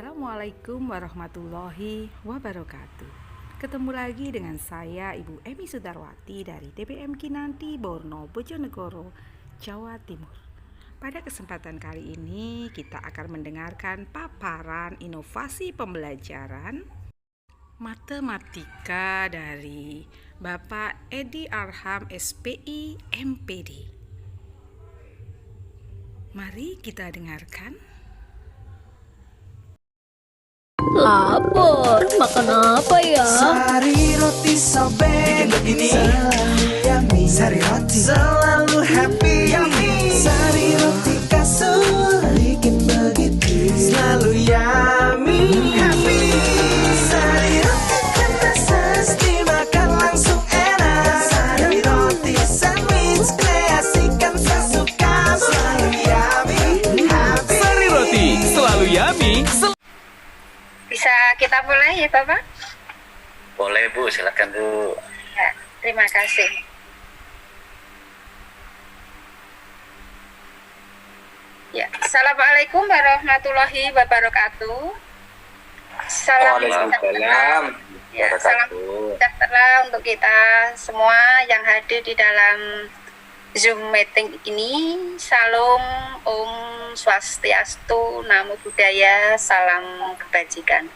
Assalamualaikum warahmatullahi wabarakatuh. Ketemu lagi dengan saya Ibu Emi Sudarwati dari TPM Kinanti Borno, Bojonegoro, Jawa Timur. Pada kesempatan kali ini kita akan mendengarkan paparan inovasi pembelajaran matematika dari Bapak Edi Arham SPI MPD. Mari kita dengarkan. Lapar, makan apa ya? Sari roti sobek begini, yummy. Sari roti selalu happy, yummy. Sari roti kasur bikin begitu, selalu yummy, happy. Sari roti kan rasa dimakan langsung enak. Sari roti sandwich kreasikan sesuka, selalu yummy, happy. Sari roti selalu yummy. Bisa kita mulai ya Bapak? Boleh Bu, silakan Bu. Ya, terima kasih. Ya, Assalamualaikum warahmatullahi wabarakatuh. Salam Waalaikumsalam. Ya, salam sejahtera untuk kita semua yang hadir di dalam Zoom meeting ini. Salam Om Swastiastu, Namo Buddhaya, salam kebajikan.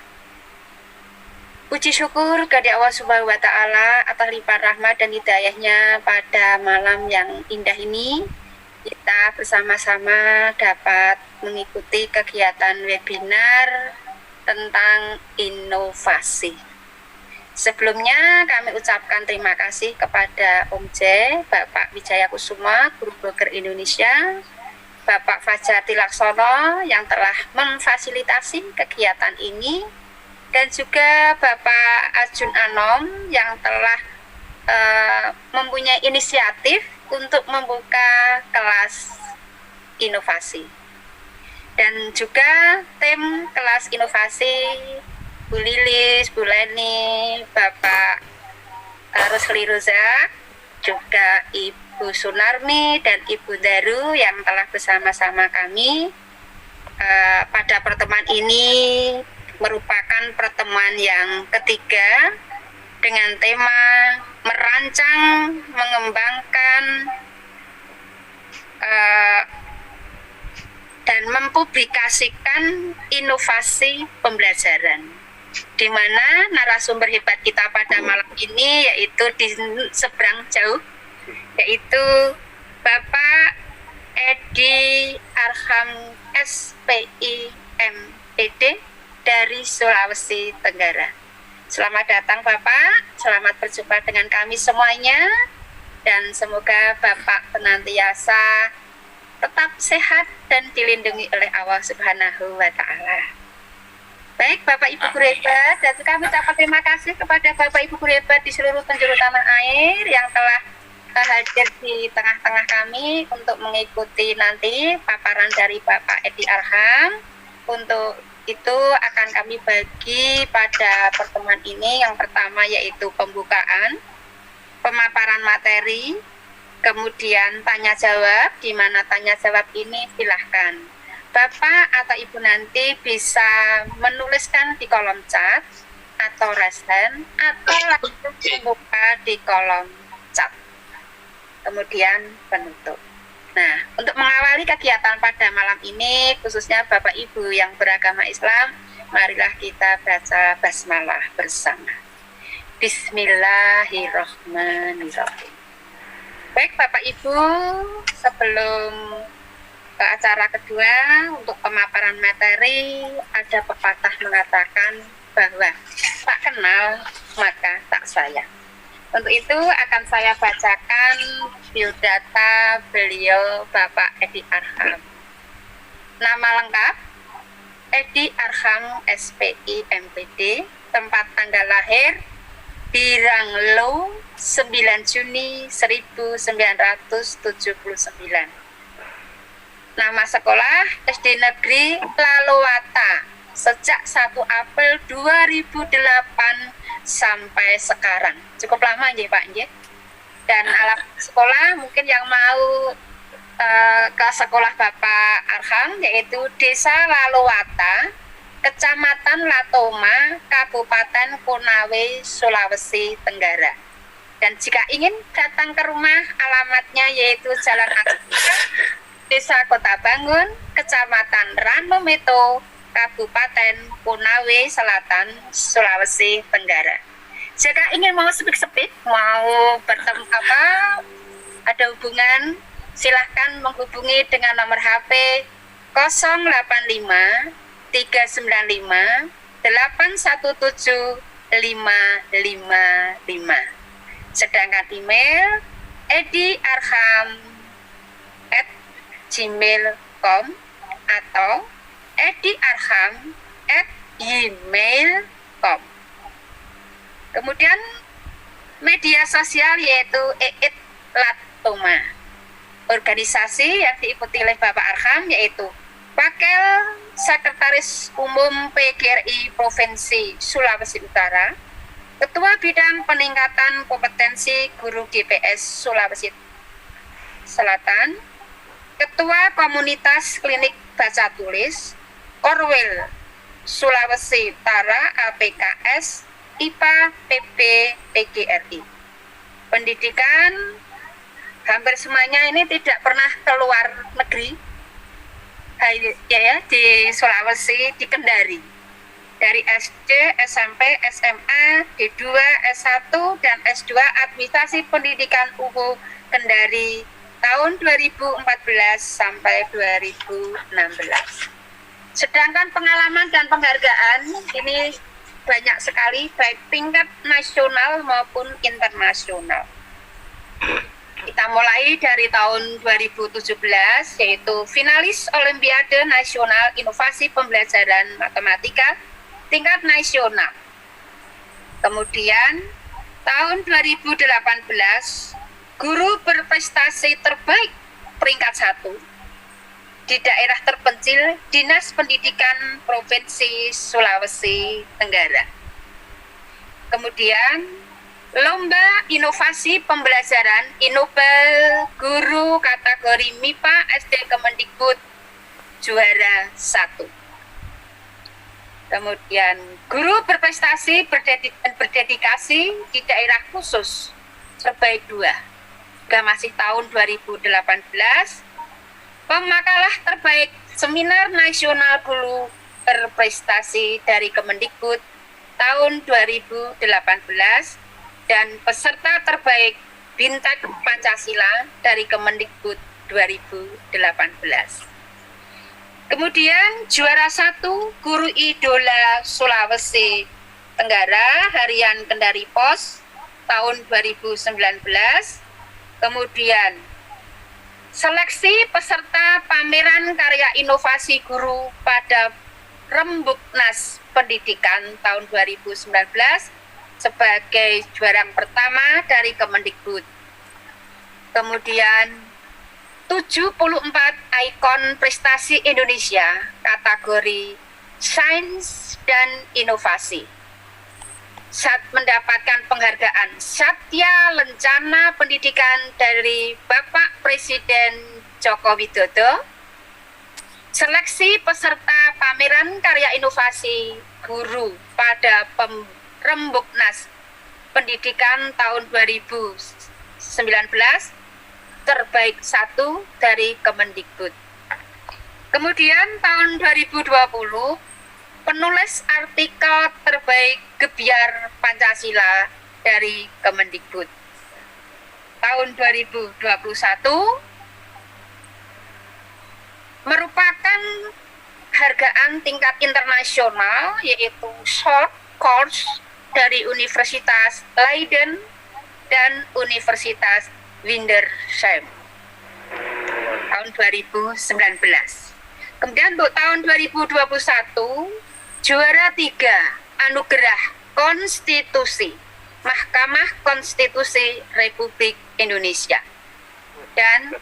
Puji syukur kepada Allah Subhanahu wa Ta'ala atas limpahan rahmat dan hidayahnya pada malam yang indah ini. Kita bersama-sama dapat mengikuti kegiatan webinar tentang inovasi. Sebelumnya kami ucapkan terima kasih kepada Om J, Bapak Wijaya Kusuma, Guru Blogger Indonesia, Bapak Fajar Tilaksono yang telah memfasilitasi kegiatan ini, dan juga Bapak Arjun Anom yang telah mempunyai inisiatif untuk membuka kelas inovasi. Dan juga tim kelas inovasi Bu Lilis, Bu Leni, Bapak Rusli Roza, juga Ibu Sunarmi dan Ibu Daru yang telah bersama-sama kami pada pertemuan ini merupakan pertemuan yang ketiga dengan tema merancang, mengembangkan, dan mempublikasikan inovasi pembelajaran, di mana narasumber hebat kita pada malam ini yaitu di seberang jauh, yaitu Bapak Edi Arham SPI MPD dari Sulawesi Tenggara. Selamat datang Bapak, selamat berjumpa dengan kami semuanya, dan semoga Bapak senantiasa tetap sehat dan dilindungi oleh Allah Subhanahu wa Ta'ala. Baik Bapak Ibu guru hebat, dan kami ucapkan terima kasih kepada Bapak Ibu guru hebat di seluruh penjuru tanah air yang telah hadir di tengah-tengah kami untuk mengikuti nanti paparan dari Bapak Edi Arham. Untuk itu akan kami bagi pada pertemuan ini. Yang pertama yaitu pembukaan, pemaparan materi, kemudian tanya jawab, di mana tanya jawab ini silahkan Bapak atau Ibu nanti bisa menuliskan di kolom chat atau raise hand atau langsung membuka di kolom chat. Kemudian penutup. Nah, untuk mengawali kegiatan pada malam ini, khususnya Bapak Ibu yang beragama Islam, marilah kita baca basmalah bersama. Bismillahirrahmanirrahim. Baik Bapak Ibu, sebelum ke acara kedua untuk pemaparan materi, ada pepatah mengatakan bahwa tak kenal maka tak sayang. Untuk itu akan saya bacakan biodata beliau Bapak Edi Arham. Nama lengkap Edi Arham SPI MPD, tempat tanggal lahir Biranglo 9 Juni 1979. Nama sekolah SD Negeri Lalowata sejak 1 April 2008 sampai sekarang. Cukup lama nggih Pak nggih. Dan alamat sekolah mungkin yang mau ke sekolah Bapak Arham yaitu Desa Lalowata, Kecamatan Latoma, Kabupaten Konawe, Sulawesi Tenggara. Dan jika ingin datang ke rumah, alamatnya yaitu Jalan Aksara, Desa Kota Bangun, Kecamatan Ranometo, Kabupaten Konawe Selatan, Sulawesi Tenggara. Jika ingin mau speak, mau bertemu ada hubungan, silahkan menghubungi dengan nomor HP 085 395 817 555. Sedangkan email ediarham@gmail.com atau ediarham@gmail.com. Kemudian media sosial yaitu EIT Latoma. Organisasi yang diikuti oleh Bapak Arham yaitu Wakil Sekretaris Umum PGRI Provinsi Sulawesi Utara, Ketua Bidang Peningkatan Kompetensi Guru GPS Sulawesi Selatan, Ketua Komunitas Klinik Baca Tulis Korwil Sulawesi Utara APKS IPA PP PGRI. Pendidikan hampir semuanya ini tidak pernah keluar negeri, ya di Sulawesi, di Kendari. Dari SD, SMP, SMA, D2, S1, dan S2 Administrasi Pendidikan UU Kendari tahun 2014 sampai 2016. Sedangkan pengalaman dan penghargaan ini banyak sekali, baik tingkat nasional maupun internasional. Kita mulai dari tahun 2017, yaitu finalis Olimpiade Nasional Inovasi Pembelajaran Matematika tingkat nasional. Kemudian tahun 2018, guru berprestasi terbaik peringkat 1 di daerah terpencil Dinas Pendidikan Provinsi Sulawesi Tenggara. Kemudian Lomba Inovasi Pembelajaran Inobel Guru kategori MIPA SD Kemendikbud juara 1. Kemudian guru berprestasi berdedikasi di daerah khusus terbaik 2. Juga masih tahun 2018. Pemakalah terbaik Seminar Nasional Guru Berprestasi dari Kemendikbud tahun 2018 dan peserta terbaik Bintang Pancasila dari Kemendikbud 2018. Kemudian juara 1 Guru Idola Sulawesi Tenggara Harian Kendari Pos tahun 2019. Kemudian seleksi peserta pameran karya inovasi guru pada Rembuknas Pendidikan tahun 2019 sebagai juara pertama dari Kemendikbud. Kemudian 74 ikon prestasi Indonesia kategori sains dan inovasi. Saat mendapatkan penghargaan Satya Lencana Pendidikan dari Bapak Presiden Joko Widodo, seleksi peserta pameran karya inovasi guru pada Rembuknas Pendidikan tahun 2019 terbaik 1 dari Kemendikbud. Kemudian tahun 2020 penulis artikel terbaik Gebyar Pancasila dari Kemendikbud. Tahun 2021 merupakan hargaan tingkat internasional yaitu short course dari Universitas Leiden dan Universitas Windesheim tahun 2019. Kemudian untuk tahun 2021 juara 3 Anugerah Konstitusi Mahkamah Konstitusi Republik Indonesia dan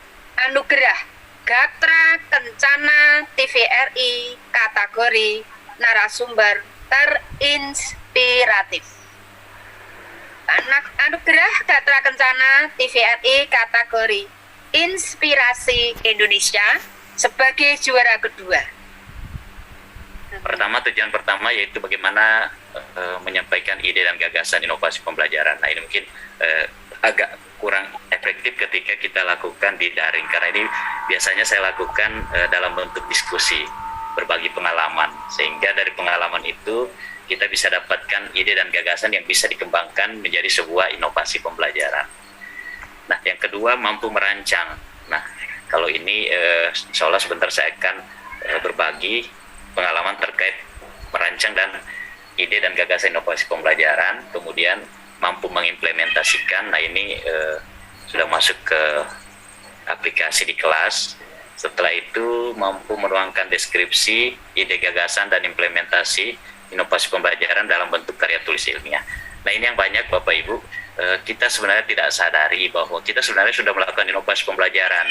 Anugerah Gatra Kencana TVRI kategori narasumber terinspiratif. Anugerah Gatra Kencana TVRI kategori Inspirasi Indonesia sebagai juara kedua. Tujuan pertama yaitu bagaimana menyampaikan ide dan gagasan inovasi pembelajaran. Nah, ini mungkin agak kurang efektif ketika kita lakukan di daring, karena ini biasanya saya lakukan dalam bentuk diskusi, berbagi pengalaman, sehingga dari pengalaman itu kita bisa dapatkan ide dan gagasan yang bisa dikembangkan menjadi sebuah inovasi pembelajaran. Nah, yang kedua, mampu merancang. Nah, kalau ini insya Allah sebentar saya akan berbagi pengalaman terkait merancang dan ide dan gagasan inovasi pembelajaran, kemudian mampu mengimplementasikan. Nah, ini sudah masuk ke aplikasi di kelas. Setelah itu mampu menuangkan deskripsi, ide gagasan dan implementasi inovasi pembelajaran dalam bentuk karya tulis ilmiah. Nah, ini yang banyak Bapak Ibu, kita sebenarnya tidak sadari bahwa kita sebenarnya sudah melakukan inovasi pembelajaran.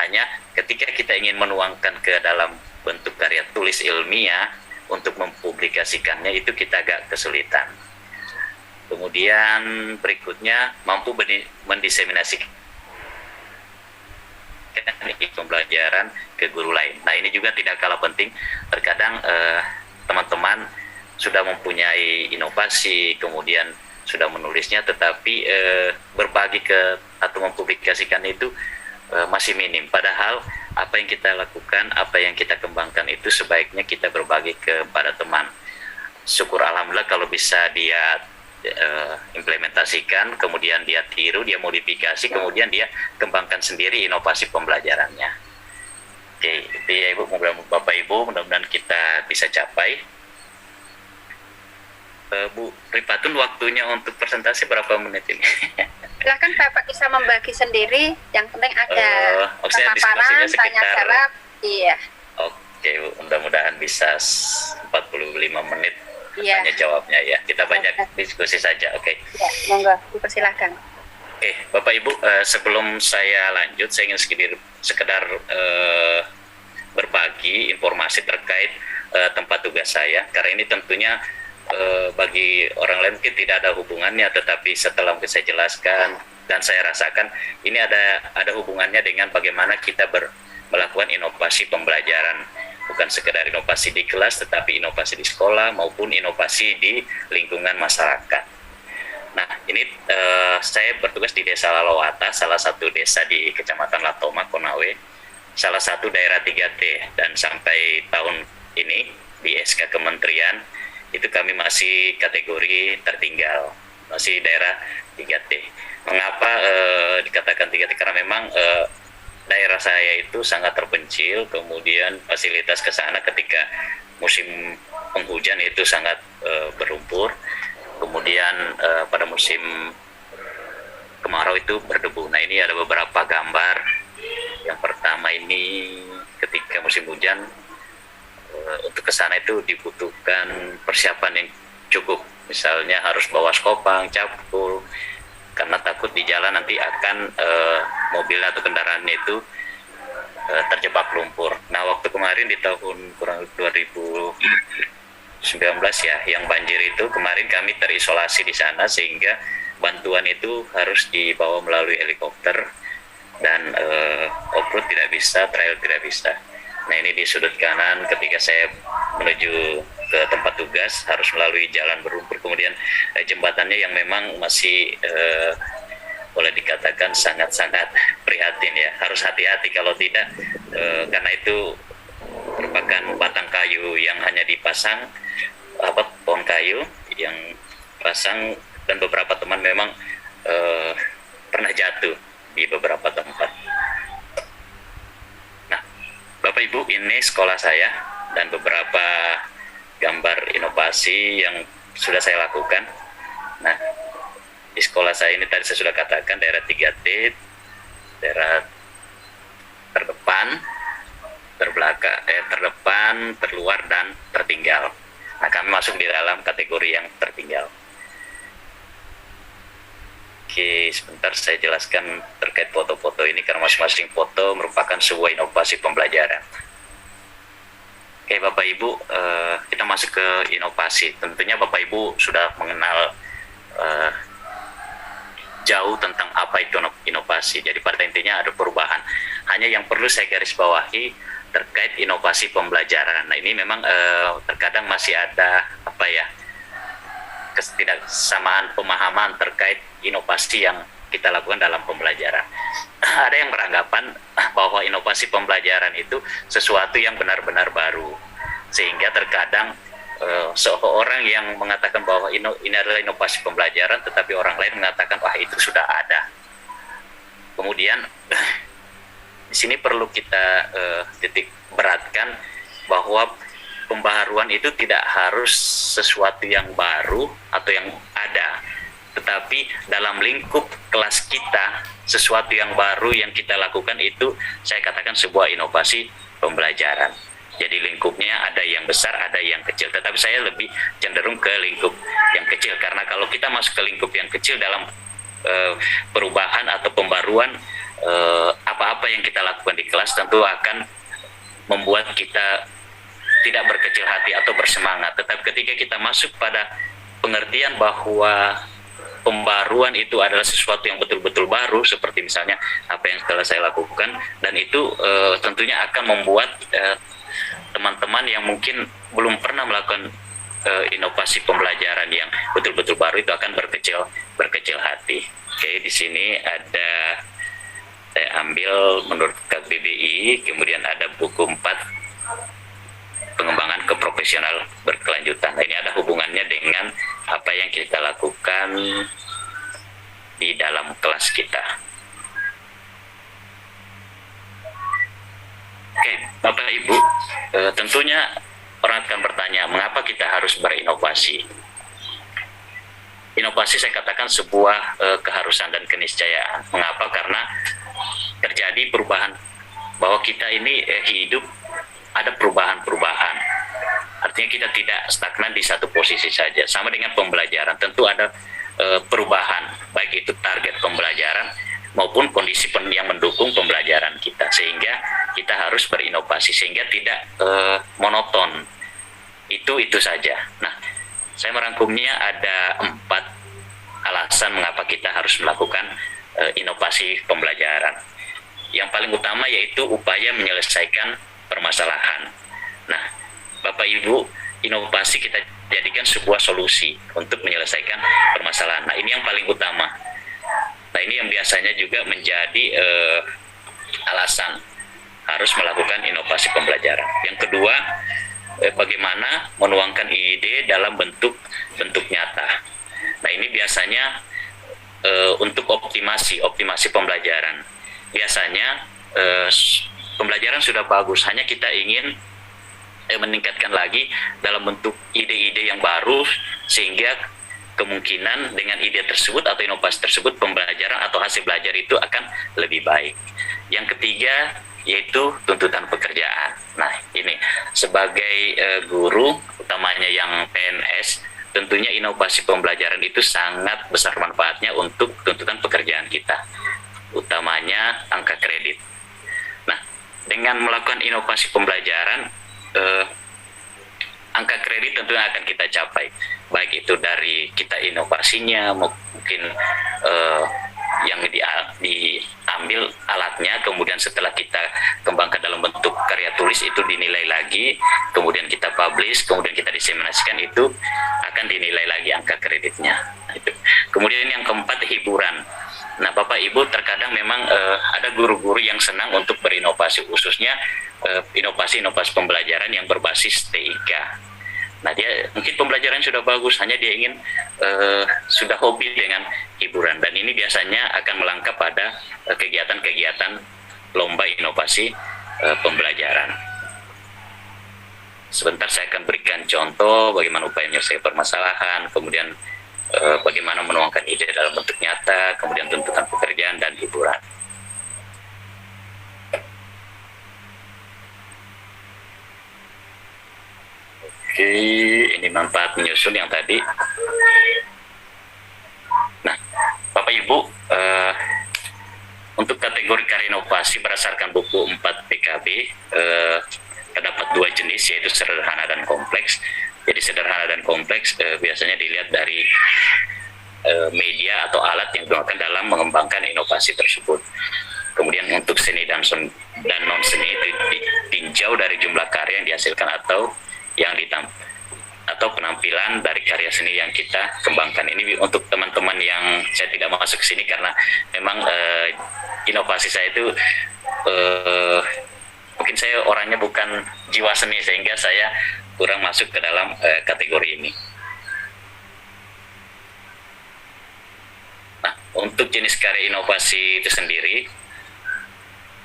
Hanya ketika kita ingin menuangkan ke dalam bentuk karya tulis ilmiah untuk mempublikasikannya, itu kita agak kesulitan. Kemudian berikutnya mampu mendiseminasikan pembelajaran ke guru lain. Nah, ini juga tidak kalah penting. Terkadang teman-teman sudah mempunyai inovasi, kemudian sudah menulisnya, tetapi berbagi ke atau mempublikasikan itu masih minim. Padahal apa yang kita lakukan, apa yang kita kembangkan itu sebaiknya kita berbagi kepada teman. Syukur alhamdulillah kalau bisa dia implementasikan, kemudian dia tiru, dia modifikasi, kemudian dia kembangkan sendiri inovasi pembelajarannya. Oke, itu ya Ibu, Bapak Ibu, mudah-mudahan kita bisa capai. Bu Ripatun, waktunya untuk presentasi berapa menit ini? Silakan Bapak bisa membagi sendiri, yang penting ada pemaparan, tanya jawab. Iya. Oke Bu, mudah-mudahan bisa 45 menit tanya jawabnya ya. Kita banyak diskusi saja. Oke. Ya, monggo, dipersilakan. Oke, Bapak Ibu, sebelum saya lanjut, saya ingin sekedar berbagi informasi terkait tempat tugas saya, karena ini tentunya bagi orang lain mungkin tidak ada hubungannya, tetapi setelah saya jelaskan dan saya rasakan ini ada hubungannya dengan bagaimana kita melakukan inovasi pembelajaran, bukan sekedar inovasi di kelas, tetapi inovasi di sekolah maupun inovasi di lingkungan masyarakat. Nah, ini saya bertugas di Desa Lalowata, salah satu desa di Kecamatan Latoma, Konawe, salah satu daerah 3T, dan sampai tahun ini di SK Kementerian itu kami masih kategori tertinggal, masih daerah 3T. Mengapa dikatakan 3T? Karena memang daerah saya itu sangat terpencil, kemudian fasilitas ke sana ketika musim penghujan itu sangat berlumpur, kemudian pada musim kemarau itu berdebu. Nah, ini ada beberapa gambar. Yang pertama ini ketika musim hujan, untuk ke sana itu dibutuhkan persiapan yang cukup. Misalnya harus bawa skopang, capul, karena takut di jalan nanti akan mobil atau kendaraannya itu terjebak lumpur. Nah, waktu kemarin di tahun kurang 2019 ya, yang banjir itu, kemarin kami terisolasi di sana sehingga bantuan itu harus dibawa melalui helikopter dan off-road tidak bisa, trail tidak bisa. Nah, ini di sudut kanan ketika saya menuju ke tempat tugas harus melalui jalan berlumpur, kemudian jembatannya yang memang masih boleh dikatakan sangat-sangat prihatin ya, harus hati-hati kalau tidak, karena itu merupakan batang kayu yang hanya dipasang, pohon kayu yang pasang, dan beberapa teman memang pernah jatuh di beberapa tempat. Nah, Bapak Ibu, ini sekolah saya dan beberapa gambar inovasi yang sudah saya lakukan. Nah, di sekolah saya ini tadi saya sudah katakan daerah 3T, daerah terdepan, terdepan, terluar, dan tertinggal. Nah, kami masuk di dalam kategori yang tertinggal. Oke, sebentar saya jelaskan terkait foto-foto ini, karena masing-masing foto merupakan sebuah inovasi pembelajaran. Oke, Bapak Ibu, kita masuk ke inovasi. Tentunya Bapak Ibu sudah mengenal jauh tentang apa itu inovasi. Jadi pada intinya ada perubahan. Hanya yang perlu saya garis bawahi, terkait inovasi pembelajaran. Nah, ini memang terkadang masih ada ketidaksamaan pemahaman terkait inovasi yang kita lakukan dalam pembelajaran. Ada yang beranggapan bahwa inovasi pembelajaran itu sesuatu yang benar-benar baru, sehingga terkadang seorang yang mengatakan bahwa ini adalah inovasi pembelajaran, tetapi orang lain mengatakan wah itu sudah ada. Kemudian di sini perlu kita titik beratkan bahwa pembaharuan itu tidak harus sesuatu yang baru atau yang ada, tetapi dalam lingkup kelas kita sesuatu yang baru yang kita lakukan itu saya katakan sebuah inovasi pembelajaran. Jadi lingkupnya ada yang besar, ada yang kecil, tetapi saya lebih cenderung ke lingkup yang kecil, karena kalau kita masuk ke lingkup yang kecil dalam perubahan atau pembaruan, apa-apa yang kita lakukan di kelas tentu akan membuat kita tidak berkecil hati atau bersemangat. Tetapi ketika kita masuk pada pengertian bahwa pembaruan itu adalah sesuatu yang betul-betul baru, seperti misalnya apa yang telah saya lakukan, dan itu tentunya akan membuat teman-teman yang mungkin belum pernah melakukan inovasi pembelajaran yang betul-betul baru itu akan berkecil hati. Oke, di sini ada, saya ambil menurut KBBI, kemudian ada buku 4 pengembangan keprofesional berkelanjutan. Nah, ini ada hubungannya dengan apa yang kita lakukan di dalam kelas kita. Oke, Bapak Ibu, tentunya orang akan bertanya, mengapa kita harus berinovasi? Inovasi saya katakan sebuah keharusan dan keniscayaan. Mengapa? Karena terjadi perubahan, bahwa kita ini hidup ada perubahan-perubahan. Artinya kita tidak stagnan di satu posisi saja. Sama dengan pembelajaran, tentu ada perubahan, baik itu target pembelajaran maupun kondisi yang mendukung pembelajaran kita, sehingga kita harus berinovasi sehingga tidak monoton. Itu saja. Nah, saya merangkumnya ada 4 alasan mengapa kita harus melakukan inovasi pembelajaran. Yang paling utama yaitu upaya menyelesaikan permasalahan. Nah, Bapak Ibu, inovasi kita jadikan sebuah solusi untuk menyelesaikan permasalahan. Nah, ini yang paling utama. Nah, ini yang biasanya juga menjadi alasan harus melakukan inovasi pembelajaran. Yang kedua, bagaimana menuangkan ide dalam bentuk nyata. Nah, ini biasanya untuk optimasi pembelajaran. Biasanya pembelajaran sudah bagus, hanya kita ingin meningkatkan lagi dalam bentuk ide-ide yang baru, sehingga kemungkinan dengan ide tersebut atau inovasi tersebut pembelajaran atau hasil belajar itu akan lebih baik. Yang ketiga yaitu tuntutan pekerjaan. Nah, ini sebagai guru, utamanya yang PNS, tentunya inovasi pembelajaran itu sangat besar manfaatnya untuk tuntutan pekerjaan kita, utamanya angka kredit. Nah, dengan melakukan inovasi pembelajaran, angka kredit tentunya akan kita capai, baik itu dari kita inovasinya, mungkin yang diambil alatnya, kemudian setelah kita kembangkan dalam bentuk karya tulis itu dinilai lagi, kemudian kita publish, kemudian kita diseminasikan, itu akan dinilai lagi angka kreditnya. Itu. Kemudian yang keempat, hiburan. Nah, Bapak Ibu, terkadang memang ada guru-guru yang senang untuk berinovasi, khususnya inovasi-inovasi pembelajaran yang berbasis TIK. Nah, dia mungkin pembelajaran sudah bagus, hanya dia ingin sudah hobi dengan hiburan, dan ini biasanya akan melangkah pada kegiatan-kegiatan lomba inovasi pembelajaran. Sebentar saya akan berikan contoh bagaimana upaya menyelesaikan permasalahan, kemudian bagaimana menuangkan ide dalam bentuk nyata, kemudian tuntutan pekerjaan dan hiburan. Oke, ini manfaat menyusun yang tadi. Nah, Bapak Ibu, untuk kategori karya inovasi berdasarkan buku 4 PKB, terdapat 2 jenis, yaitu sederhana dan kompleks. Jadi sederhana dan kompleks biasanya dilihat dari media atau alat yang digunakan dalam mengembangkan inovasi tersebut. Kemudian untuk seni dan non-seni itu ditinjau jauh dari jumlah karya yang dihasilkan atau yang atau penampilan dari karya seni yang kita kembangkan. Ini untuk teman-teman yang saya tidak masuk ke sini karena memang inovasi saya itu mungkin saya orangnya bukan jiwa seni sehingga saya kurang masuk ke dalam kategori ini. Nah, untuk jenis karya inovasi itu sendiri,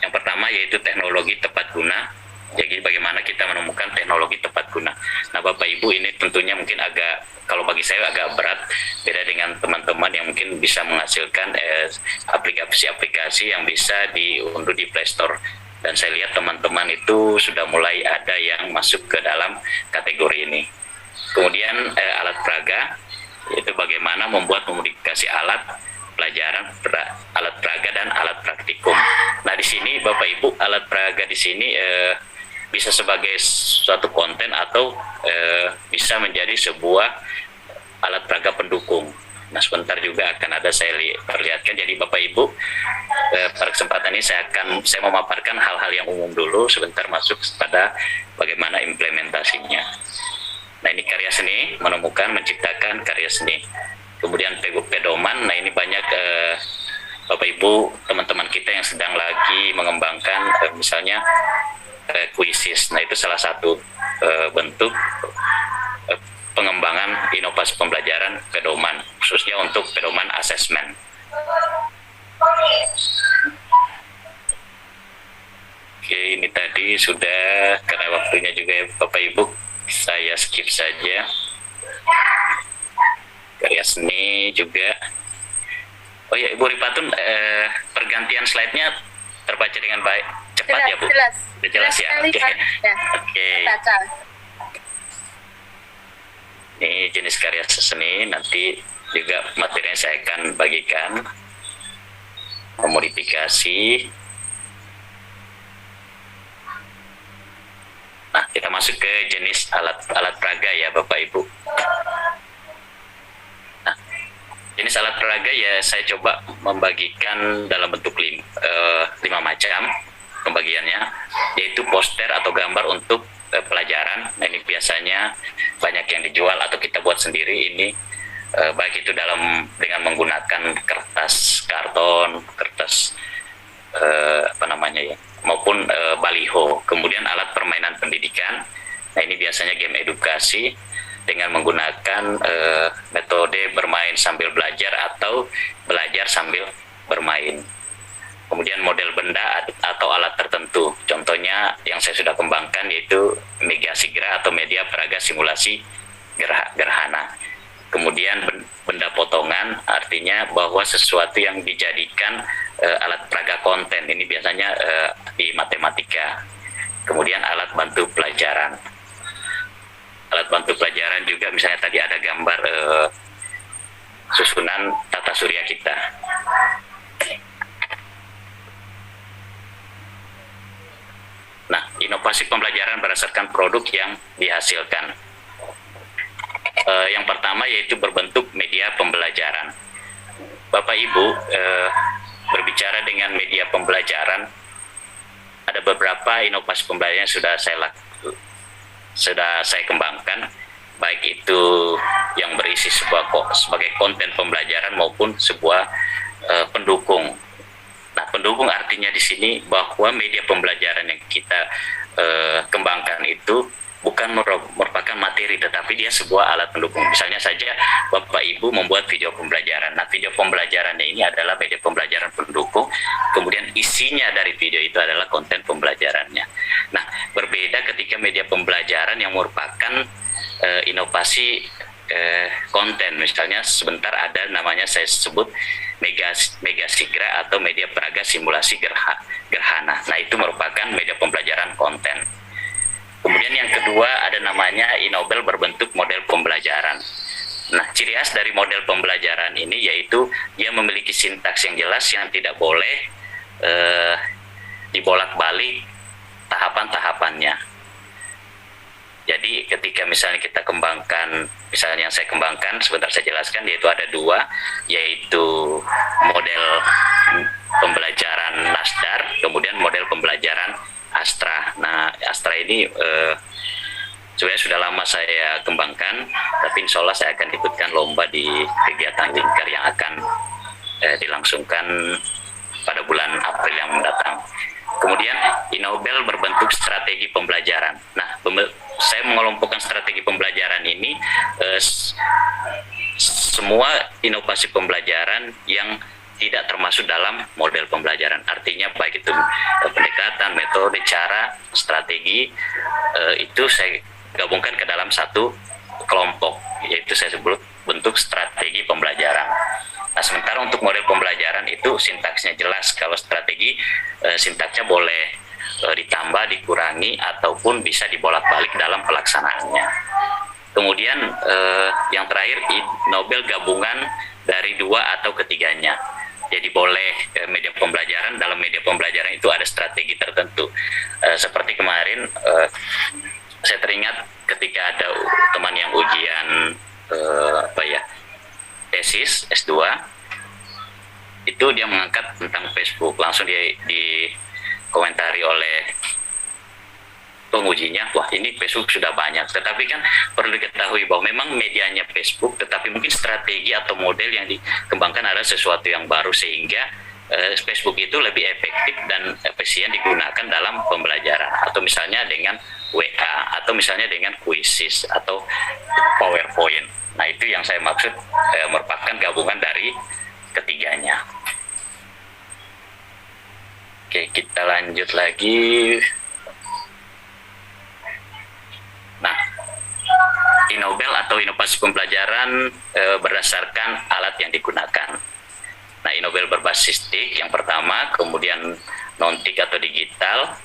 yang pertama yaitu teknologi tepat guna. Jadi bagaimana kita menemukan teknologi tepat guna. Nah, Bapak Ibu, ini tentunya mungkin agak, kalau bagi saya agak berat, beda dengan teman-teman yang mungkin bisa menghasilkan aplikasi-aplikasi yang bisa diunduh di Play Store. Dan saya lihat teman-teman itu sudah mulai ada yang masuk ke dalam kategori ini. Kemudian alat peraga, yaitu bagaimana membuat memodifikasi alat pelajaran, alat peraga dan alat praktikum. Nah, di sini Bapak Ibu, alat peraga di sini bisa sebagai suatu konten atau bisa menjadi sebuah alat peraga pendukung. Nah, sebentar juga akan ada saya perlihatkan. Jadi Bapak Ibu, pada kesempatan ini saya memaparkan hal-hal yang umum dulu, sebentar masuk pada bagaimana implementasinya. Nah, ini karya seni, menemukan, menciptakan karya seni. Kemudian pedoman, nah ini banyak Bapak Ibu, teman-teman kita yang sedang lagi mengembangkan misalnya kuisis. Nah, itu salah satu bentuk pengembangan inovasi pembelajaran pedoman, khususnya untuk pedoman asesmen. Oke, ini tadi sudah, karena waktunya juga ya Bapak Ibu, saya skip saja. Karya seni juga. Oh ya, Ibu Ripatun, pergantian slide-nya terbaca dengan baik, cepat Jelas, ya Bu? jelas. Jelas ya? Sekali, Oke. Pak. Ya. Oke. Baca. Ini jenis karya seni, nanti juga materinya saya akan bagikan. Memodifikasi. Nah, kita masuk ke jenis alat peraga ya Bapak Ibu. Nah, jenis alat peraga ya saya coba membagikan dalam bentuk 5 macam pembagiannya, yaitu poster atau gambar untuk pelajaran. Nah, ini biasanya banyak yang dijual atau kita buat sendiri. Ini baik itu dengan menggunakan kertas karton, kertas maupun baliho. Kemudian alat permainan pendidikan. Nah, ini biasanya game edukasi dengan menggunakan metode bermain sambil belajar atau belajar sambil bermain. Kemudian model benda atau alat tertentu. Contohnya yang saya sudah kembangkan yaitu Megasigra atau media peraga simulasi gerhana. Kemudian benda potongan, artinya bahwa sesuatu yang dijadikan alat peraga konten. Ini biasanya di matematika. Kemudian alat bantu pelajaran. Alat bantu pelajaran juga misalnya tadi ada gambar susunan tata surya kita. Nah, inovasi pembelajaran berdasarkan produk yang dihasilkan. Yang pertama yaitu berbentuk media pembelajaran. Bapak Ibu, berbicara dengan media pembelajaran, ada beberapa inovasi pembelajaran yang sudah saya kembangkan, baik itu yang berisi sebagai konten pembelajaran maupun sebuah pendukung. Nah, pendukung artinya di sini bahwa media pembelajaran yang kita kembangkan itu bukan merupakan materi, tetapi dia sebuah alat pendukung. Misalnya saja Bapak Ibu membuat video pembelajaran. Nah, video pembelajarannya ini adalah media pembelajaran pendukung, kemudian isinya dari video itu adalah konten pembelajarannya. Nah, berbeda ketika media pembelajaran yang merupakan inovasi konten. Misalnya sebentar ada namanya saya sebut Megasigra atau media peraga simulasi gerhana. Nah, itu merupakan media pembelajaran konten. Kemudian yang kedua ada namanya Inobel berbentuk model pembelajaran. Nah, ciri khas dari model pembelajaran ini yaitu dia memiliki sintaks yang jelas yang tidak boleh dibolak-balik tahapan-tahapannya. Jadi ketika misalnya kita kembangkan, misalnya yang saya kembangkan, sebentar saya jelaskan, yaitu ada dua, yaitu model pembelajaran Nasdar, kemudian model pembelajaran Astra. Nah, Astra ini sebenarnya sudah lama saya kembangkan, tapi insya Allah saya akan ikutkan lomba di kegiatan lingkar yang akan dilangsungkan pada bulan April yang mendatang. Kemudian Inobel berbentuk strategi pembelajaran. Nah, saya mengelompokkan strategi pembelajaran ini semua inovasi pembelajaran yang tidak termasuk dalam model pembelajaran. Artinya baik itu pendekatan, metode, cara, strategi, itu saya gabungkan ke dalam satu kelompok, yaitu saya sebut bentuk strategi pembelajaran. Nah, sementara untuk model pembelajaran itu sintaksnya jelas. Kalau strategi, sintaksnya boleh ditambah, dikurangi, ataupun bisa dibolak-balik dalam pelaksanaannya. Kemudian yang terakhir, Inobel gabungan dari dua atau ketiganya. Jadi boleh media pembelajaran, dalam media pembelajaran itu ada strategi tertentu. Seperti kemarin, saya teringat ketika ada teman yang ujian tesis S2, itu dia mengangkat tentang Facebook, langsung dikomentari oleh pengujinya, wah ini Facebook sudah banyak. Tetapi kan perlu diketahui bahwa memang medianya Facebook, tetapi mungkin strategi atau model yang dikembangkan adalah sesuatu yang baru, sehingga Facebook itu lebih efektif dan efisien digunakan dalam pembelajaran, atau misalnya dengan WA, atau misalnya dengan Quizzes atau PowerPoint. Nah, itu yang saya maksud merupakan gabungan dari ketiganya. Oke, kita lanjut lagi. Nah, Inobel atau inovasi pembelajaran berdasarkan alat yang digunakan. Nah, Inobel berbasis TIK yang pertama, kemudian non-TIK atau digital.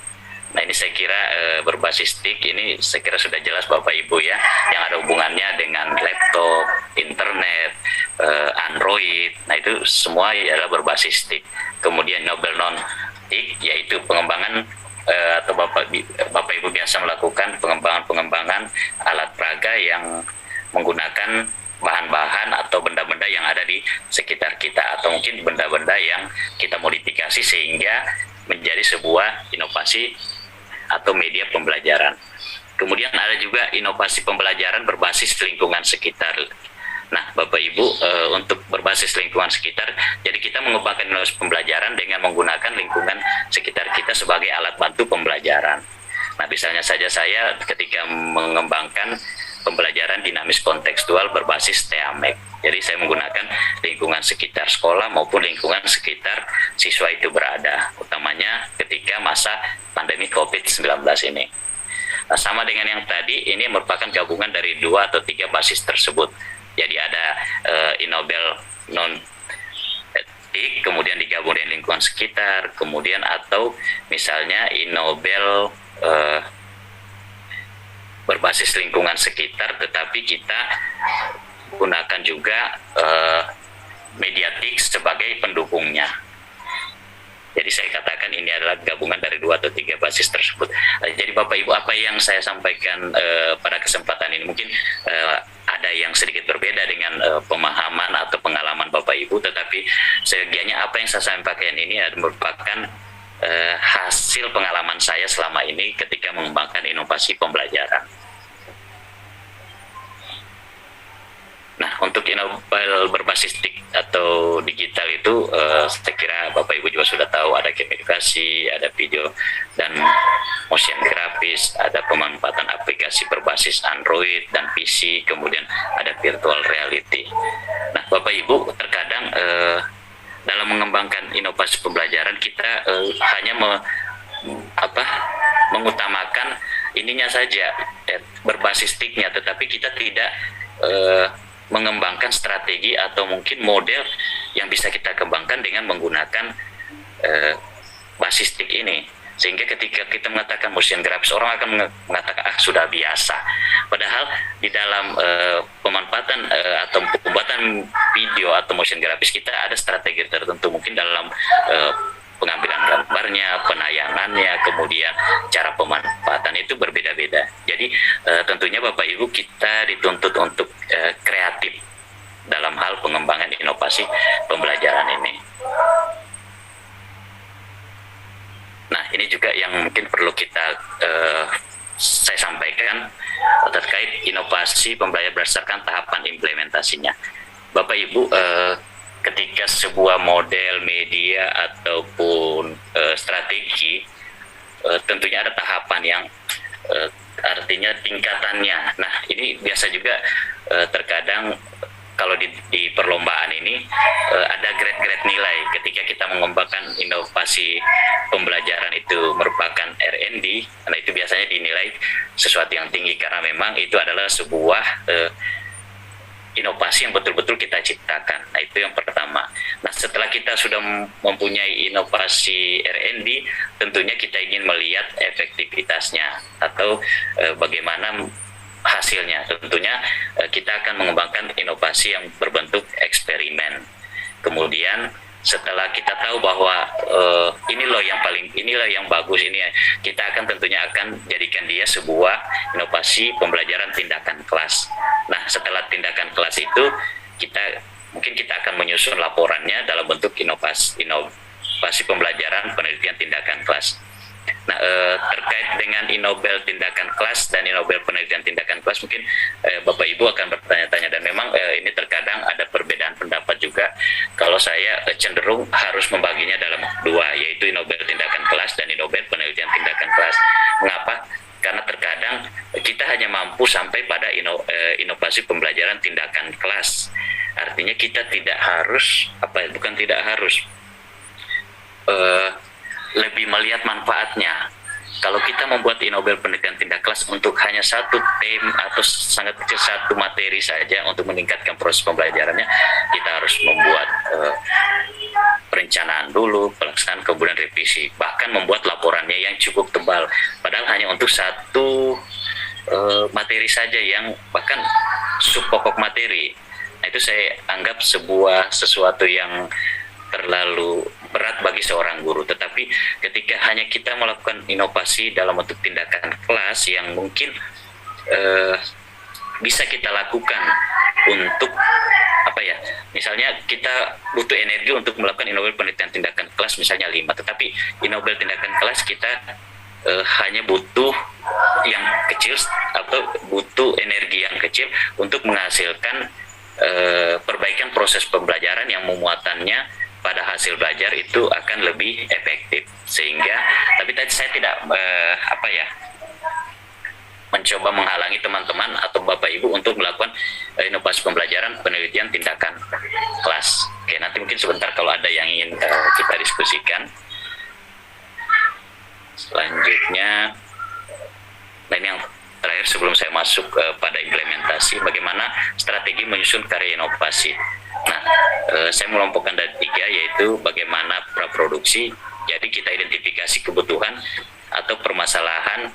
Nah, ini saya kira berbasis TIK ini saya kira sudah jelas Bapak Ibu ya, yang ada hubungannya dengan laptop, internet, Android. Nah, itu semua adalah berbasis TIK. Kemudian Inobel non-TIK yaitu pengembangan atau Bapak Ibu biasa melakukan pengembangan alat peraga yang menggunakan bahan-bahan atau benda-benda yang ada di sekitar kita, atau mungkin benda-benda yang kita modifikasi sehingga menjadi sebuah inovasi atau media pembelajaran. Kemudian ada juga inovasi pembelajaran berbasis lingkungan sekitar. Nah, Bapak Ibu, untuk berbasis lingkungan sekitar, jadi kita mengembangkan inovasi pembelajaran dengan menggunakan lingkungan sekitar kita sebagai alat bantu pembelajaran. Nah, misalnya saja saya ketika mengembangkan pembelajaran dinamis kontekstual berbasis TEAMEK. Jadi saya menggunakan lingkungan sekitar sekolah maupun lingkungan sekitar siswa itu berada, utamanya ketika masa pandemi COVID-19 ini. Nah, sama dengan yang tadi, ini merupakan gabungan dari 2 atau 3 basis tersebut. Jadi ada Inobel non-TIK, kemudian digabung dengan lingkungan sekitar, kemudian atau misalnya Inobel berbasis lingkungan sekitar, tetapi kita gunakan juga media TIK sebagai pendukungnya. Jadi saya katakan ini adalah gabungan dari 2 atau 3 basis tersebut. Jadi Bapak Ibu, apa yang saya sampaikan pada kesempatan ini mungkin ada yang sedikit berbeda dengan pemahaman atau pengalaman Bapak Ibu, tetapi seyogianya apa yang saya sampaikan ini merupakan hasil pengalaman saya selama ini ketika mengembangkan inovasi pembelajaran. Nah, untuk Inobel berbasis TIK atau digital itu saya kira Bapak Ibu juga sudah tahu, ada gamifikasi, ada video dan motion grafis, ada pemanfaatan aplikasi berbasis Android dan PC, kemudian ada virtual reality. Nah, Bapak Ibu, terkadang dalam mengembangkan inovasi pembelajaran kita hanya mengutamakan ininya saja, berbasis TIK-nya, tetapi kita tidak mengembangkan strategi atau mungkin model yang bisa kita kembangkan dengan menggunakan basis TIK ini. Sehingga ketika kita mengatakan motion grafis, orang akan mengatakan sudah biasa. Padahal di dalam pemanfaatan atau pembuatan video atau motion grafis kita ada strategi tertentu, mungkin dalam pengambilan gambarnya, penayangannya, kemudian cara pemanfaatan itu berbeda-beda. Jadi tentunya Bapak Ibu kita dituntut untuk kreatif dalam hal pengembangan inovasi pembelajaran ini. Nah, ini juga yang mungkin perlu kita saya sampaikan terkait inovasi pembelajaran berdasarkan tahapan implementasinya. Bapak Ibu, ketika sebuah model media ataupun strategi, tentunya ada tahapan yang artinya tingkatannya. Nah, ini biasa juga terkadang kalau di perlombaan ini ada grade-grade nilai ketika kita mengembangkan inovasi pembelajaran itu merupakan R&D. Nah, itu biasanya dinilai sesuatu yang tinggi karena memang itu adalah sebuah inovasi yang betul-betul kita ciptakan. Nah, itu yang pertama. Nah, setelah kita sudah mempunyai inovasi R&D, tentunya kita ingin melihat efektivitasnya atau bagaimana hasilnya. Tentunya kita akan mengembangkan inovasi yang berbentuk eksperimen. Kemudian setelah kita tahu bahwa inilah yang bagus, ini kita akan tentunya akan jadikan dia sebuah inovasi pembelajaran tindakan kelas. Nah, setelah tindakan kelas itu mungkin kita akan menyusun laporannya dalam bentuk inovasi pembelajaran penelitian tindakan kelas. Nah, terkait dengan Inobel tindakan kelas dan Inobel penelitian tindakan kelas, mungkin Bapak Ibu akan bertanya-tanya, dan memang ini terkadang ada perbedaan pendapat juga. Kalau saya cenderung harus membaginya dalam dua, yaitu Inobel tindakan kelas dan Inobel penelitian tindakan kelas. Mengapa? Karena terkadang kita hanya mampu sampai pada inovasi pembelajaran tindakan kelas. Artinya kita tidak harus, lebih melihat manfaatnya. Kalau kita membuat Inobel penelitian tindak kelas untuk hanya satu tema atau sangat kecil satu materi saja untuk meningkatkan proses pembelajarannya, kita harus membuat perencanaan dulu, pelaksanaan, kemudian revisi, bahkan membuat laporannya yang cukup tebal. Padahal hanya untuk satu materi saja yang bahkan subpokok materi. Nah, itu saya anggap sesuatu yang terlalu berat bagi seorang guru. Tetapi ketika hanya kita melakukan inovasi dalam bentuk tindakan kelas yang mungkin bisa kita lakukan untuk misalnya kita butuh energi untuk melakukan Inobel penelitian tindakan kelas misalnya 5, tetapi Inobel tindakan kelas kita hanya butuh yang kecil atau butuh energi yang kecil untuk menghasilkan perbaikan proses pembelajaran yang memuatannya pada hasil belajar itu akan lebih efektif. Sehingga, tapi tadi saya tidak mencoba menghalangi teman-teman atau Bapak Ibu untuk melakukan inovasi pembelajaran penelitian tindakan kelas. Oke, nanti mungkin sebentar kalau ada yang ingin kita diskusikan. Selanjutnya, nah ini yang terakhir sebelum saya masuk pada implementasi, bagaimana strategi menyusun karya inovasi. Nah, saya mengelompokkan dari 3, yaitu bagaimana praproduksi. Jadi kita identifikasi kebutuhan atau permasalahan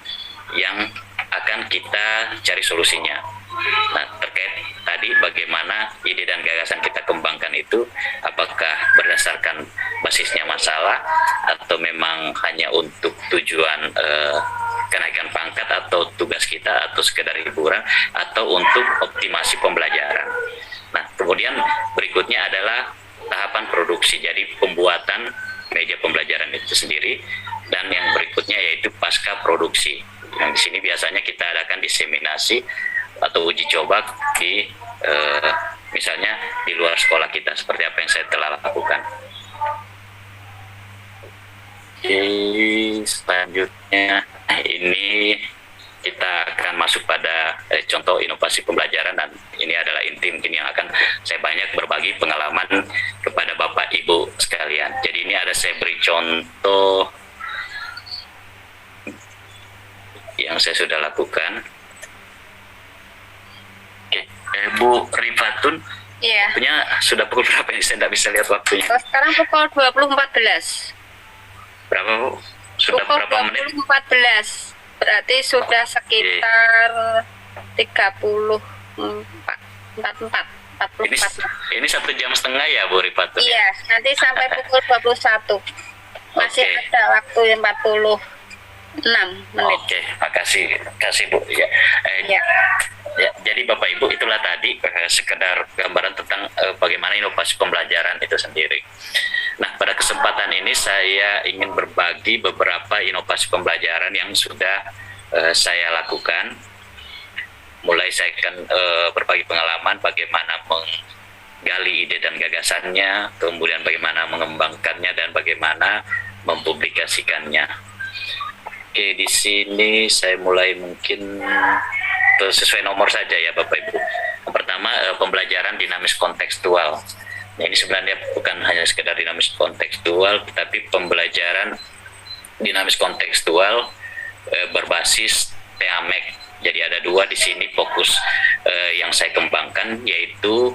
yang akan kita cari solusinya. Nah, terkait tadi bagaimana ide dan gagasan kita kembangkan itu, apakah berdasarkan basisnya masalah atau memang hanya untuk tujuan kenaikan pangkat atau tugas kita atau sekedar hiburan atau untuk optimasi pembelajaran. Nah, kemudian berikutnya adalah tahapan produksi, jadi pembuatan media pembelajaran itu sendiri, dan yang berikutnya yaitu pasca produksi. Yang di sini biasanya kita adakan diseminasi atau uji coba di misalnya di luar sekolah kita, seperti apa yang saya telah lakukan. Oke, selanjutnya ini kita akan masuk pada contoh inovasi pembelajaran, dan ini adalah inti mungkin yang akan saya banyak berbagi pengalaman kepada Bapak Ibu sekalian. Jadi ini ada saya beri contoh yang saya sudah lakukan. Oke, Bu Rifatun, punya sudah pukul berapa ini? Saya tidak bisa lihat waktunya. Sekarang pukul 20.14. Berapa, Bu? Sudah pukul berapa menit? 20.14. Berarti sudah sekitar 44. Ini 1,5 jam ya, Bu Rifatun? Iya, nanti sampai pukul 21. Masih ada waktu 46 menit. Oke, makasih Bu. Ya. Ya, jadi Bapak Ibu, itulah tadi sekedar gambaran tentang bagaimana inovasi pembelajaran itu sendiri. Nah, pada kesempatan ini saya ingin berbagi beberapa inovasi pembelajaran yang sudah saya lakukan. Mulai saya akan berbagi pengalaman bagaimana menggali ide dan gagasannya, kemudian bagaimana mengembangkannya dan bagaimana mempublikasikannya. Oke, di sini saya mulai mungkin sesuai nomor saja ya Bapak Ibu. Yang pertama, pembelajaran dinamis kontekstual. Nah, ini sebenarnya bukan hanya sekedar dinamis kontekstual, tetapi pembelajaran dinamis kontekstual berbasis TEAMEC. Jadi ada dua di sini fokus yang saya kembangkan, yaitu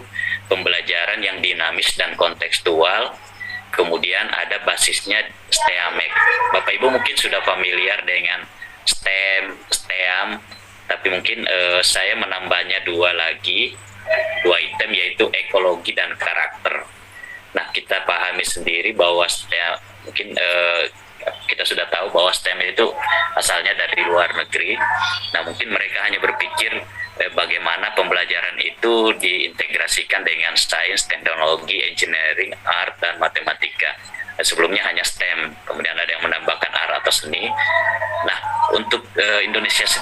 pembelajaran yang dinamis dan kontekstual. Kemudian ada basisnya STEAMEC. Bapak Ibu mungkin sudah familiar dengan STEM, STEAM, tapi mungkin saya menambahnya dua item, yaitu ekologi dan karakter. Nah, kita pahami sendiri bahwa STEAM, mungkin kita sudah tahu bahwa STEM itu asalnya dari luar negeri. Nah, mungkin mereka hanya berpikir bagaimana pembelajaran itu diintegrasikan dengan sains, teknologi, engineering, art, dan matematika. Sebelumnya hanya STEM, kemudian ada yang menambahkan art atau seni. Nah, untuk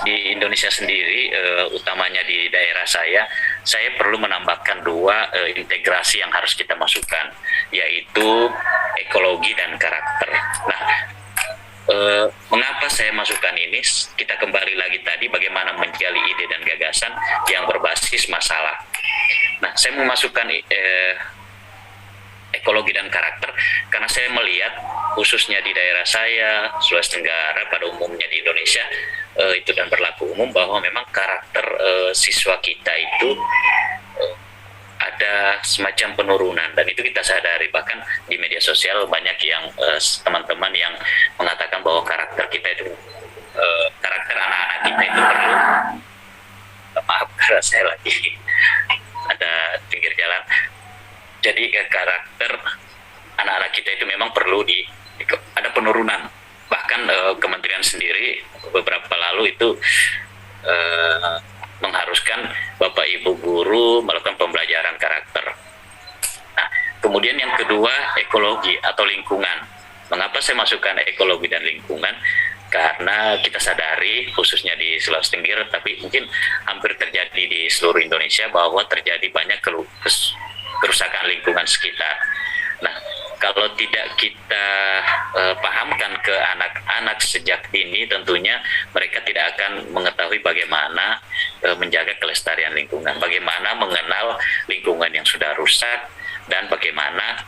di Indonesia sendiri, utamanya di daerah saya perlu menambahkan dua integrasi yang harus kita masukkan, yaitu ekologi dan karakter. Nah, mengapa saya masukkan ini? Kita kembali lagi tadi bagaimana menjali ide dan gagasan yang berbasis masalah. Nah, saya memasukkan ekologi dan karakter karena saya melihat khususnya di daerah saya, Sulawesi Tenggara, pada umumnya di Indonesia itu dan berlaku umum bahwa memang karakter siswa kita itu ada semacam penurunan, dan itu kita sadari. Bahkan di media sosial banyak yang teman-teman yang mengatakan bahwa karakter kita itu karakter anak-anak kita itu perlu, maaf karena saya lagi ada pinggir jalan, jadi karakter anak-anak kita itu memang perlu ada penurunan. Bahkan kementerian sendiri beberapa lalu itu mengharuskan Bapak Ibu guru melakukan pembelajaran karakter. Nah, kemudian yang kedua, ekologi atau lingkungan. Mengapa saya masukkan ekologi dan lingkungan? Karena kita sadari khususnya di Sulawesi Tenggara, tapi mungkin hampir terjadi di seluruh Indonesia, bahwa terjadi banyak kerusakan lingkungan sekitar. Nah, kalau tidak kita pahamkan ke anak-anak sejak dini, tentunya mereka tidak akan mengetahui bagaimana menjaga kelestarian lingkungan, bagaimana mengenal lingkungan yang sudah rusak, dan bagaimana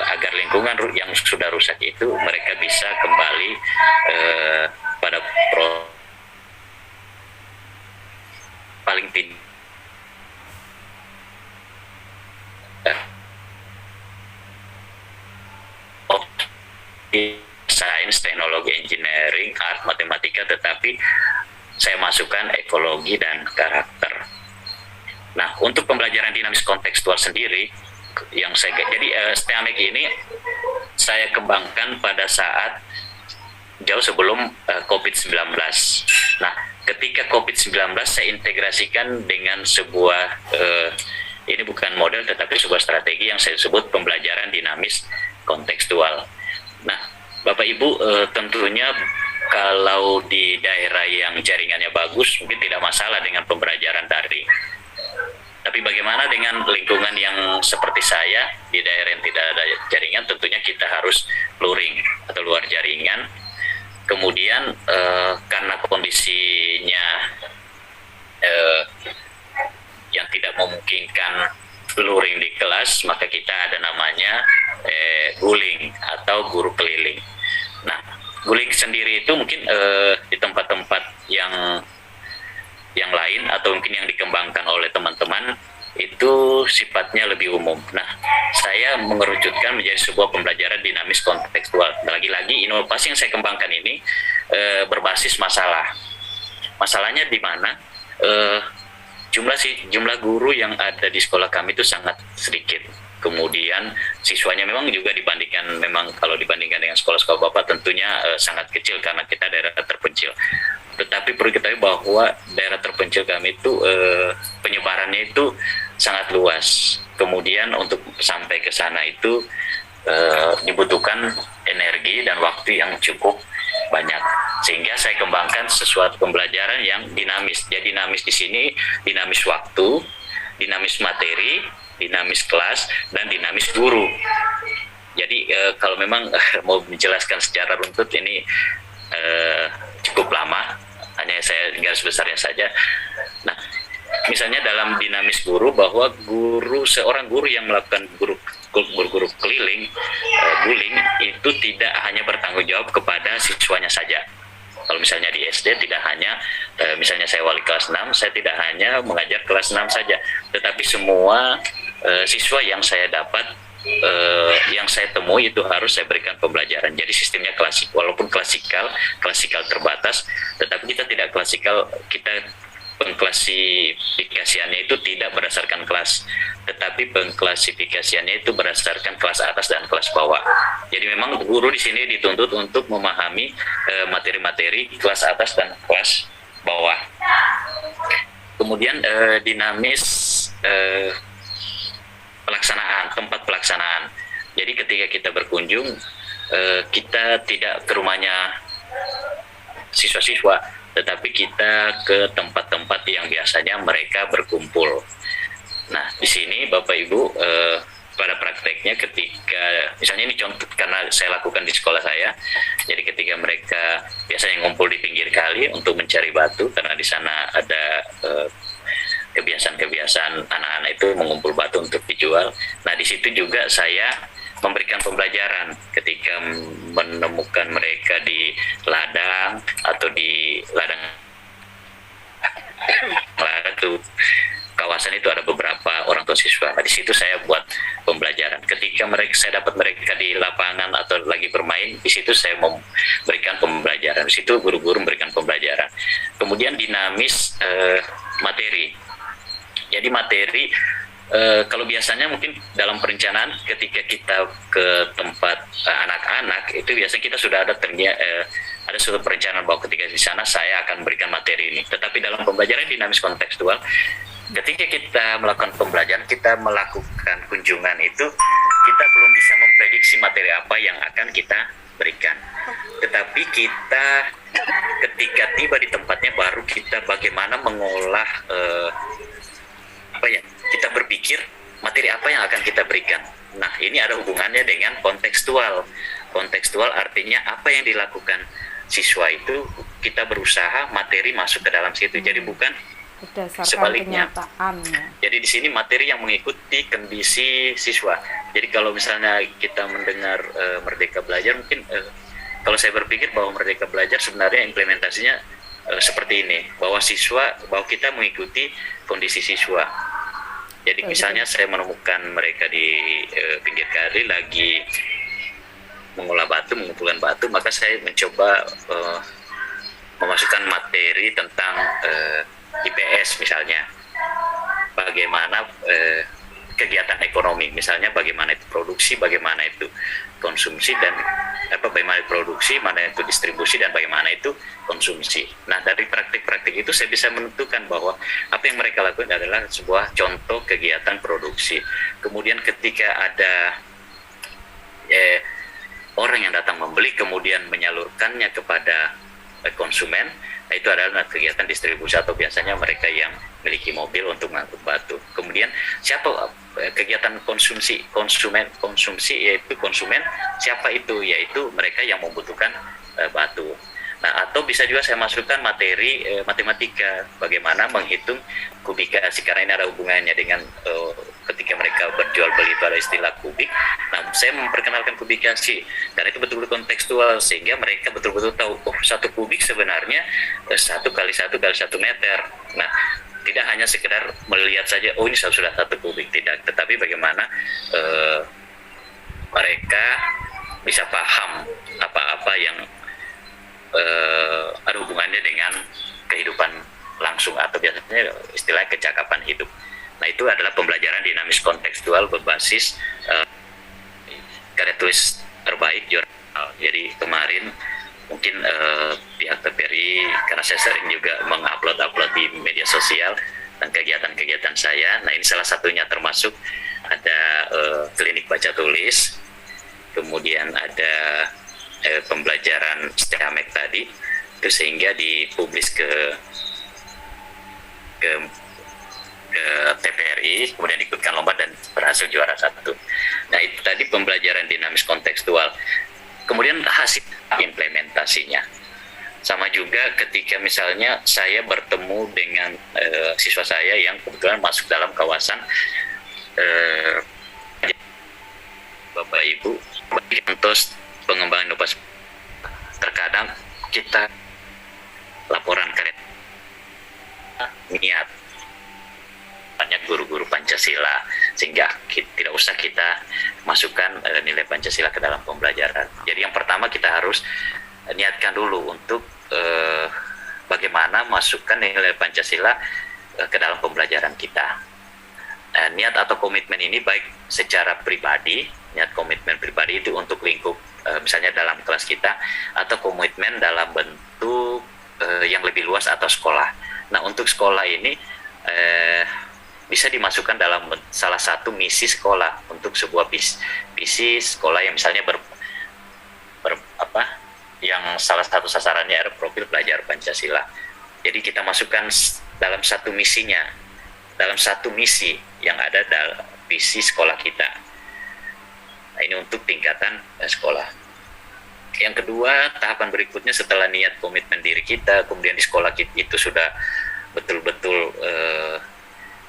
agar lingkungan yang sudah rusak itu mereka bisa kembali pada paling tidak sains, teknologi, engineering, art, matematika, tetapi saya masukkan ekologi dan karakter. Nah, untuk pembelajaran dinamis kontekstual sendiri, yang jadi STEAMEC ini saya kembangkan pada saat jauh sebelum COVID-19. Nah, ketika COVID-19 saya integrasikan dengan sebuah ini bukan model tetapi sebuah strategi yang saya sebut pembelajaran dinamis kontekstual. Nah, Bapak Ibu tentunya kalau di daerah yang jaringannya bagus mungkin tidak masalah dengan pembelajaran daring. Tapi bagaimana dengan lingkungan yang seperti saya, di daerah yang tidak ada jaringan, tentunya kita harus luring atau luar jaringan. Kemudian karena kondisinya yang tidak memungkinkan luring di kelas, maka kita ada namanya guling atau guru keliling. Nah, guling sendiri itu mungkin di tempat-tempat yang lain atau mungkin yang dikembangkan oleh teman-teman itu sifatnya lebih umum. Nah, saya mengerucutkan menjadi sebuah pembelajaran dinamis kontekstual. Lagi-lagi inovasi yang saya kembangkan ini berbasis masalah. Masalahnya di mana? Jumlah guru yang ada di sekolah kami itu sangat sedikit. Kemudian siswanya memang juga kalau dibandingkan dengan sekolah-sekolah Bapak tentunya sangat kecil karena kita daerah terpencil. Tetapi perlu diketahui bahwa daerah terpencil kami itu penyebarannya itu sangat luas. Kemudian untuk sampai ke sana itu dibutuhkan energi dan waktu yang cukup banyak. sehingga saya kembangkan sesuatu pembelajaran yang dinamis. Jadi dinamis di sini dinamis waktu, dinamis materi, dinamis kelas, dan dinamis guru. Jadi kalau memang mau menjelaskan secara runtut ini cukup lama, hanya saya garis besarnya saja. Nah, misalnya dalam dinamis guru, bahwa seorang guru yang melakukan guru keliling, bullying, itu tidak hanya bertanggung jawab kepada siswanya saja. Kalau misalnya di SD tidak hanya, misalnya saya wali kelas 6, saya tidak hanya mengajar kelas 6 saja, tetapi semua siswa yang saya dapat, yang saya temui itu harus saya berikan pembelajaran. Jadi sistemnya klasik, walaupun klasikal terbatas, tetapi kita tidak klasikal, kita pengklasifikasiannya itu tidak berdasarkan kelas, tetapi pengklasifikasiannya itu berdasarkan kelas atas dan kelas bawah. Jadi memang guru di sini dituntut untuk memahami materi-materi kelas atas dan kelas bawah. Kemudian dinamis pelaksanaan, tempat pelaksanaan. Jadi ketika kita berkunjung, kita tidak ke rumahnya siswa-siswa, tetapi kita ke tempat-tempat yang biasanya mereka berkumpul. Nah, di sini Bapak Ibu, pada prakteknya ketika, misalnya ini contoh karena saya lakukan di sekolah saya, jadi ketika mereka biasanya ngumpul di pinggir kali untuk mencari batu, karena di sana ada kebiasaan anak-anak itu mengumpul batu untuk dijual. Nah, di situ juga saya memberikan pembelajaran ketika menemukan mereka di ladang atau di ladang itu kawasan itu ada beberapa orang tua siswa. Nah, di situ saya buat pembelajaran. Ketika saya dapat mereka di lapangan atau lagi bermain, di situ saya memberikan pembelajaran. Di situ guru-guru memberikan pembelajaran. Kemudian dinamis materi. Jadi materi, kalau biasanya mungkin dalam perencanaan ketika kita ke tempat anak-anak itu biasanya kita sudah ada suatu perencanaan bahwa ketika di sana saya akan berikan materi ini. Tetapi dalam pembelajaran dinamis kontekstual, ketika kita melakukan pembelajaran, kita melakukan kunjungan itu, kita belum bisa memprediksi materi apa yang akan kita berikan. Tetapi kita ketika tiba di tempatnya baru kita bagaimana mengolah kita berpikir materi apa yang akan kita berikan. Nah, ini ada hubungannya dengan kontekstual. Kontekstual artinya apa yang dilakukan siswa itu kita berusaha materi masuk ke dalam situ. Jadi bukan berdasarkan sebaliknya. kenyataannya. Jadi di sini materi yang mengikuti kondisi siswa. Jadi kalau misalnya kita mendengar Merdeka Belajar, mungkin kalau saya berpikir bahwa Merdeka Belajar sebenarnya implementasinya seperti ini, bahwa kita mengikuti kondisi siswa. Jadi misalnya saya menemukan mereka di pinggir kali lagi mengumpulkan batu, maka saya mencoba memasukkan materi tentang IPS misalnya, bagaimana kegiatan ekonomi, misalnya bagaimana itu produksi, bagaimana itu konsumsi, dan bagaimana produksi, mana itu distribusi, dan bagaimana itu konsumsi. Nah, dari praktik-praktik itu saya bisa menentukan bahwa apa yang mereka lakukan adalah sebuah contoh kegiatan produksi. Kemudian ketika ada orang yang datang membeli kemudian menyalurkannya kepada konsumen, nah itu adalah kegiatan distribusi, atau biasanya mereka yang memiliki mobil untuk mengangkut batu. Kemudian kegiatan konsumsi yaitu konsumen, siapa itu? Yaitu mereka yang membutuhkan batu. Nah, atau bisa juga saya masukkan materi matematika, bagaimana menghitung kubikasi, karena ini ada hubungannya dengan ketika mereka berjual beli itu ada istilah kubik. Nah, saya memperkenalkan kubikasi, dan itu betul-betul kontekstual, sehingga mereka betul-betul tahu, satu kubik sebenarnya 1 kali 1 kali 1 meter. Nah, tidak hanya sekedar melihat saja, ini sudah 1 kubik, tidak, tetapi bagaimana mereka bisa paham apa-apa yang ada hubungannya dengan kehidupan langsung, atau biasanya istilah kecakapan hidup. Nah, itu adalah pembelajaran dinamis kontekstual berbasis karya tulis terbaik jurnal. Jadi kemarin mungkin pihak TPRI, karena saya sering juga mengupload di media sosial dan kegiatan-kegiatan saya. Nah, ini salah satunya termasuk ada klinik baca tulis, kemudian ada pembelajaran STEAMEK tadi, itu sehingga dipublis ke TVRI, kemudian ikutkan lomba dan berhasil juara 1. Nah, itu tadi pembelajaran dinamis kontekstual. Kemudian hasil implementasinya sama juga ketika misalnya saya bertemu dengan siswa saya yang kebetulan masuk dalam kawasan Bapak Ibu untuk pengembangan inovasi. Terkadang kita laporan karya niat banyak guru-guru Pancasila sehingga tidak usah kita masukkan nilai Pancasila ke dalam pembelajaran. Jadi yang pertama kita harus niatkan dulu untuk bagaimana masukkan nilai Pancasila ke dalam pembelajaran kita. Niat atau komitmen ini baik secara pribadi, niat komitmen pribadi itu untuk lingkup misalnya dalam kelas kita, atau komitmen dalam bentuk yang lebih luas atau sekolah. Nah, untuk sekolah ini bisa dimasukkan dalam salah satu misi sekolah untuk sebuah visi sekolah yang misalnya yang salah satu sasarannya adalah profil pelajar Pancasila. Jadi kita masukkan dalam satu misinya, dalam satu misi yang ada dalam visi sekolah kita. Nah, ini untuk tingkatan sekolah. Yang kedua, tahapan berikutnya setelah niat komitmen diri kita, kemudian di sekolah kita itu sudah betul-betul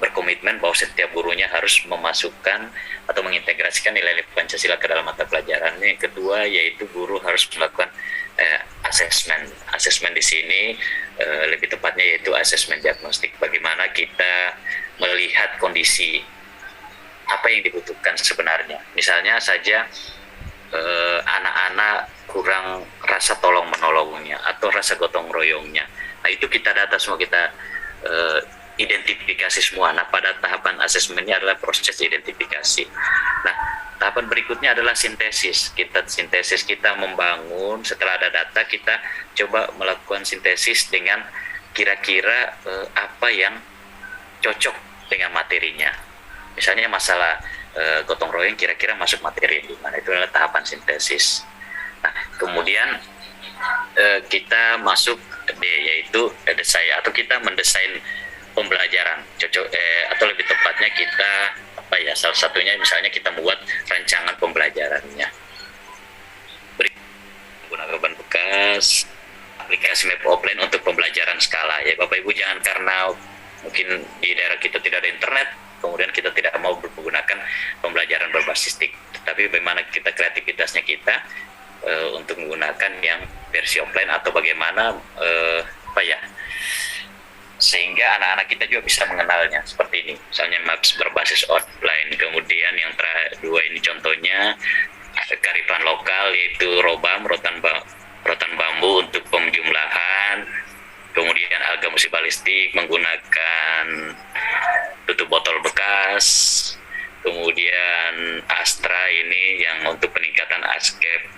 berkomitmen bahwa setiap gurunya harus memasukkan atau mengintegrasikan nilai Pancasila ke dalam mata pelajarannya. Yang kedua, yaitu guru harus melakukan asesmen. Asesmen di sini lebih tepatnya yaitu asesmen diagnostik. Bagaimana kita melihat kondisi apa yang dibutuhkan sebenarnya. Misalnya saja anak-anak kurang rasa tolong menolongnya atau rasa gotong royongnya. Nah, itu kita data semua, kita identifikasi semua. Nah, pada tahapan asesmennya adalah proses identifikasi. Nah, tahapan berikutnya adalah sintesis. Kita membangun, setelah ada data kita coba melakukan sintesis dengan kira-kira apa yang cocok dengan materinya. Misalnya masalah gotong royong kira-kira masuk materi di mana, itu adalah tahapan sintesis. Nah, kemudian kita masuk D, yaitu desain, atau kita mendesain pembelajaran atau lebih tepatnya kita salah satunya misalnya kita membuat rancangan pembelajarannya, menggunakan bahan bekas, aplikasi map offline untuk pembelajaran skala. Ya Bapak Ibu, jangan karena mungkin di daerah kita tidak ada internet kemudian kita tidak mau menggunakan pembelajaran berbasis TIK, tetapi bagaimana kita kreativitasnya kita untuk menggunakan yang versi offline, atau bagaimana sehingga anak-anak kita juga bisa mengenalnya seperti ini, misalnya maps berbasis offline. Kemudian yang kedua ini contohnya kearifan lokal, yaitu rotan bambu untuk pemjumlahan, kemudian alga musikalistik menggunakan tutup botol bekas, kemudian Astra ini yang untuk peningkatan aspek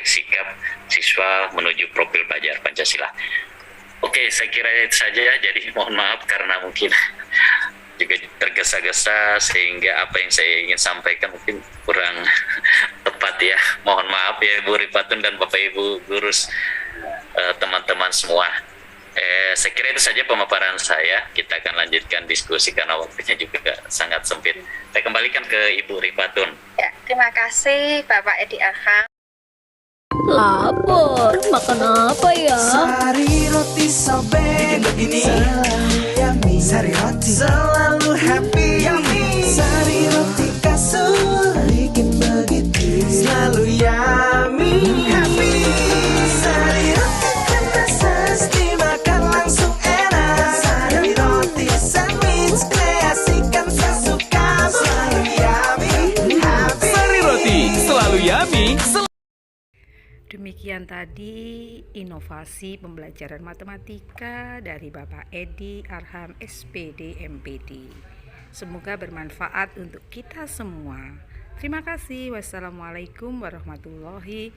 sikap siswa menuju profil pelajar Pancasila. Oke, saya kira itu saja ya. Jadi mohon maaf karena mungkin juga tergesa-gesa sehingga apa yang saya ingin sampaikan mungkin kurang tepat ya. Mohon maaf ya Bu Ripatun dan Bapak Ibu guru, teman-teman semua. Saya kira itu saja pemaparan saya. Kita akan lanjutkan diskusi karena waktunya juga sangat sempit. Saya kembalikan ke Ibu Ripatun. Ya, terima kasih Bapak Edi Arham. Lapar, makan apa ya? Sari roti sobek begini, selalu yummy. Sari roti selalu happy, yummy. Sari roti kasur bikin begitu, selalu yummy, happy. Sari roti kan dimakan langsung enak. Sari roti sandwich kreasikan sesuka, selalu yummy, happy. Sari roti selalu yummy. Demikian tadi inovasi pembelajaran matematika dari Bapak Edi Arham SPD MPD. Semoga bermanfaat untuk kita semua. Terima kasih. Wassalamualaikum warahmatullahi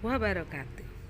wabarakatuh.